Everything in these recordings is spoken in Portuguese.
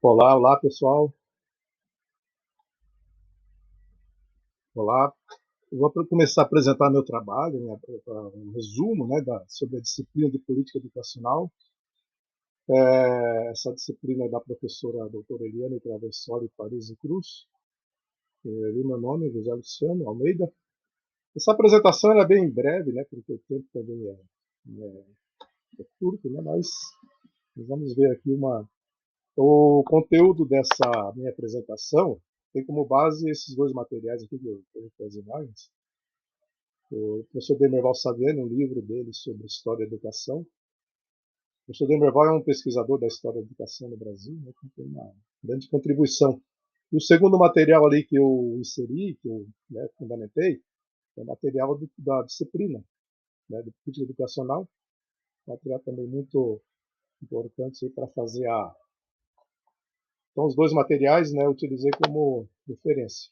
Olá, olá pessoal. Olá. Eu vou começar a apresentar meu trabalho, né, um resumo, né, sobre a disciplina de política educacional. Essa disciplina é da professora doutora Eliane Traversoli Paris e Cruz. Ali meu nome é José Luciano Almeida. Essa apresentação é bem breve, né, porque o tempo também é curto, né, mas vamos ver aqui o conteúdo dessa minha apresentação. Tem como base esses dois materiais aqui que eu tenho as imagens. O professor Demerval Saviani, um livro dele sobre história da educação. O professor Demerval é um pesquisador da história da educação no Brasil, né, que tem uma grande contribuição. E o segundo material ali que eu inseri, que eu, né, fundamentei, é o material da disciplina, né, de política educacional, material também muito importante para fazer a... Então, os dois materiais, né, eu utilizei como referência.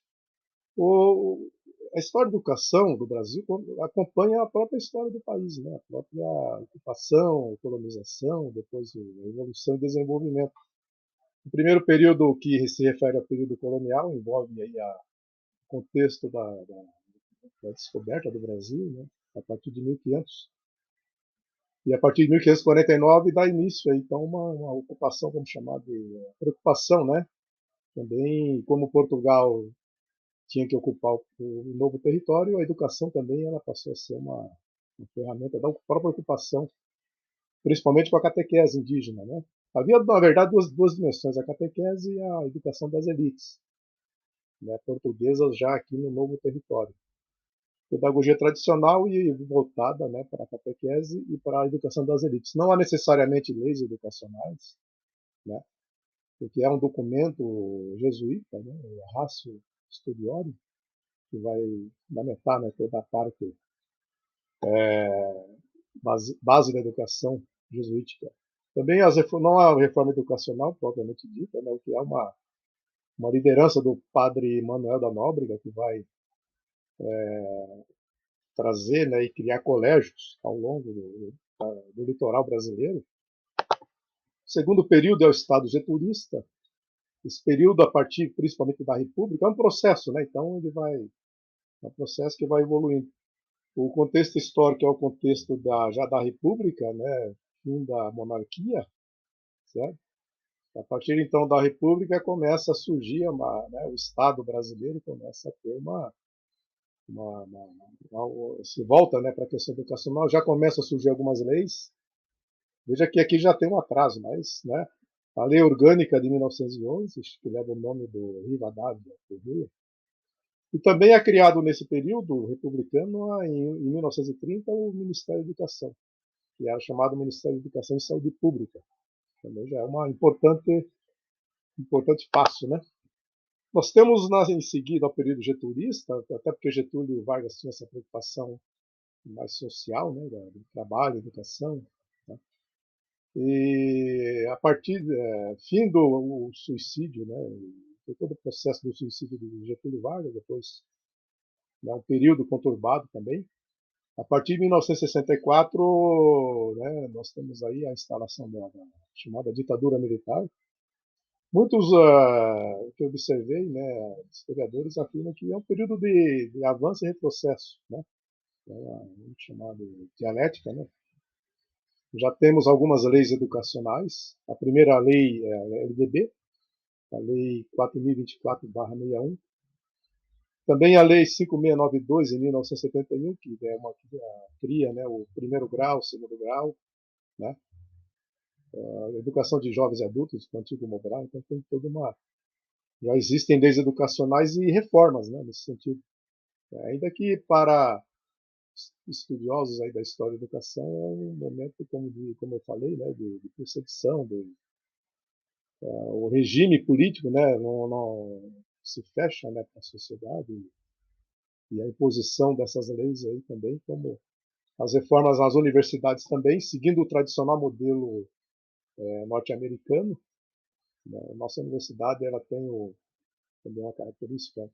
O, a história da educação do Brasil acompanha a própria história do país, né? A própria ocupação, colonização, depois a evolução e desenvolvimento. O primeiro período que se refere ao período colonial envolve aí o contexto da descoberta do Brasil, né? A partir de 1500. E a partir de 1549 dá início aí, então, uma ocupação, como chamar de preocupação, né? Também, como Portugal tinha que ocupar o novo território, a educação também ela passou a ser uma ferramenta da própria ocupação, principalmente com a catequese indígena. Né? Havia, na verdade, duas dimensões, a catequese e a educação das elites, né, portuguesas já aqui no novo território. Pedagogia tradicional e voltada, né, para a catequese e para a educação das elites. Não há necessariamente leis educacionais, né, porque é um documento jesuíta, né, o Ratio Studiorum, que vai fundamentar, né, toda a parte base da educação jesuítica. Também não há reforma educacional propriamente dita, né, o que é uma liderança do padre Manuel da Nóbrega, que vai trazer, né, e criar colégios ao longo do litoral brasileiro. O segundo período é o Estado getulista. Esse período, a partir principalmente da República, é um processo, né? Então ele vai, é um processo que vai evoluindo. O contexto histórico é o contexto já da República, né? Fim da monarquia, certo? A partir então da República começa a surgir né, o Estado brasileiro começa a ter se volta, né, para a questão educacional, já começa a surgir algumas leis. Veja que aqui já tem um atraso, mas, né, a Lei Orgânica de 1911, que leva o nome do Rivadavia Corrêa, e também é criado nesse período republicano, em 1930, o Ministério da Educação, que era chamado Ministério da Educação e Saúde Pública. Também já é uma importante passo, né? Nós temos em seguida o período getulista, até porque Getúlio Vargas tinha essa preocupação mais social, né, do trabalho, educação. Né? E a partir fim do suicídio, né, todo o processo do suicídio de Getúlio Vargas, depois, né, um período conturbado também. A partir de 1964, né, nós temos aí a instalação da chamada ditadura militar. Muitos que eu observei, né, historiadores afirmam que é um período de avanço e retrocesso, né, chamado dialética, né. Já temos algumas leis educacionais. A primeira lei é a LDB, a Lei 4.024/61. Também a Lei 5.692, em 1971, que é uma que cria, né, o primeiro grau, o segundo grau, né, a educação de jovens e adultos, o antigo Mobral. Então tem toda uma... Já existem leis educacionais e reformas, né, nesse sentido. Ainda que para estudiosos aí da história da educação é um momento, como eu falei, né, de percepção, o regime político, né, não se fecha, né, para a sociedade, e a imposição dessas leis aí também, como as reformas nas universidades também, seguindo o tradicional modelo norte-americano. Né, a nossa universidade ela tem também uma característica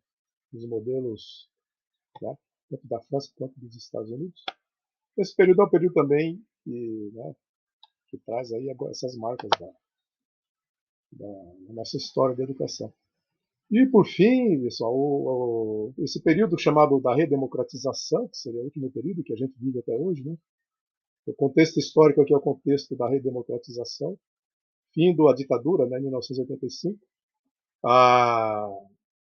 dos modelos, né, tanto da França quanto dos Estados Unidos. Esse período é um período também que, né, que traz aí essas marcas da nossa história da educação. E, por fim, pessoal, esse período chamado da redemocratização, que seria o último período que a gente vive até hoje, né? O contexto histórico aqui é o contexto da redemocratização, fim da ditadura, né, em 1985, a,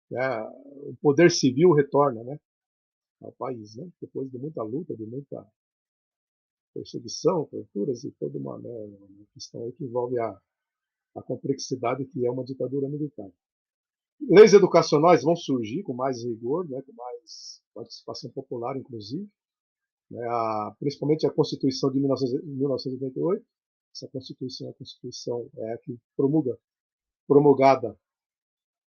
né, o poder civil retorna, né, ao país, né, depois de muita luta, de muita perseguição, torturas e toda uma questão aí que envolve a complexidade que é uma ditadura militar. Leis educacionais vão surgir com mais rigor, né, com mais participação popular, inclusive, né, principalmente a Constituição de 1988. Essa Constituição é a Constituição a que promulgada,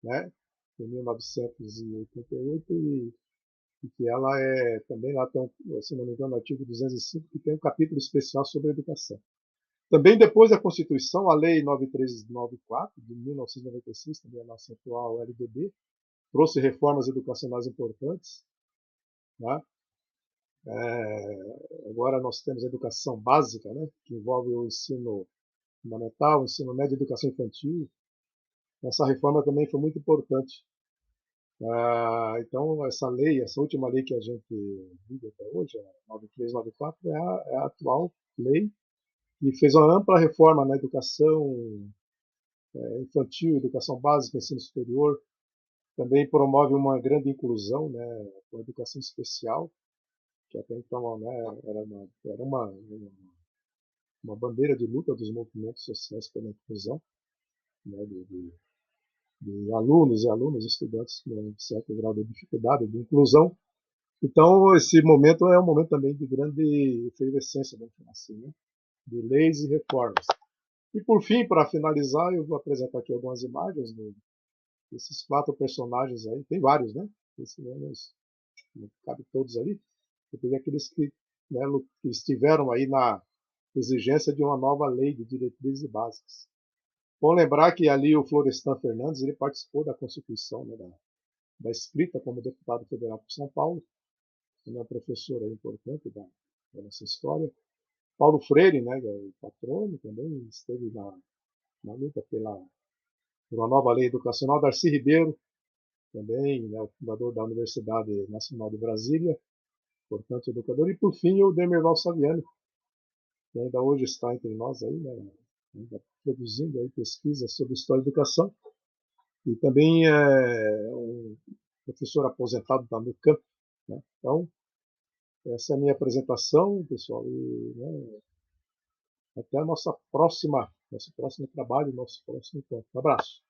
né, em 1988 e que ela também lá tem, se não me engano, o artigo 205, que tem um capítulo especial sobre a educação. Também depois da Constituição, a Lei 9394, de 1996, também a nossa atual LDB, trouxe reformas educacionais importantes. Né? Agora nós temos a educação básica, né? Que envolve o ensino fundamental, o ensino médio e a educação infantil. Essa reforma também foi muito importante. Então, essa lei, essa última lei que a gente vive até hoje, a 9394, é a atual lei que fez uma ampla reforma na educação infantil, educação básica, ensino superior. Também promove uma grande inclusão, né, com a educação especial, que até então, né, era uma bandeira de luta dos movimentos sociais pela inclusão, né, de alunos e alunas, estudantes com certo grau de dificuldade, de inclusão. Então, esse momento é um momento também de grande efervescência, vamos falar assim, né, de leis e reformas. E, por fim, para finalizar, eu vou apresentar aqui algumas imagens desses 4 personagens aí. Tem vários, né? Esse não cabe todos ali. Eu peguei aqueles né, que estiveram aí na exigência de uma nova lei de diretrizes básicas. Bom lembrar que ali o Florestan Fernandes ele participou da Constituição, né, da escrita como deputado federal por São Paulo. Ele é um professor importante da nossa história. Paulo Freire, né, o patrono, também esteve na luta por uma nova lei educacional. Darcy Ribeiro, também, né, o fundador da Universidade Nacional de Brasília, importante educador. E, por fim, o Demerval Saviani, que ainda hoje está entre nós aí, né, ainda produzindo aí pesquisas sobre história da educação. E também é um professor aposentado da Unicamp. Né? Então, essa é a minha apresentação, pessoal. E, né, até a nosso próximo trabalho, nosso próximo encontro. Um abraço.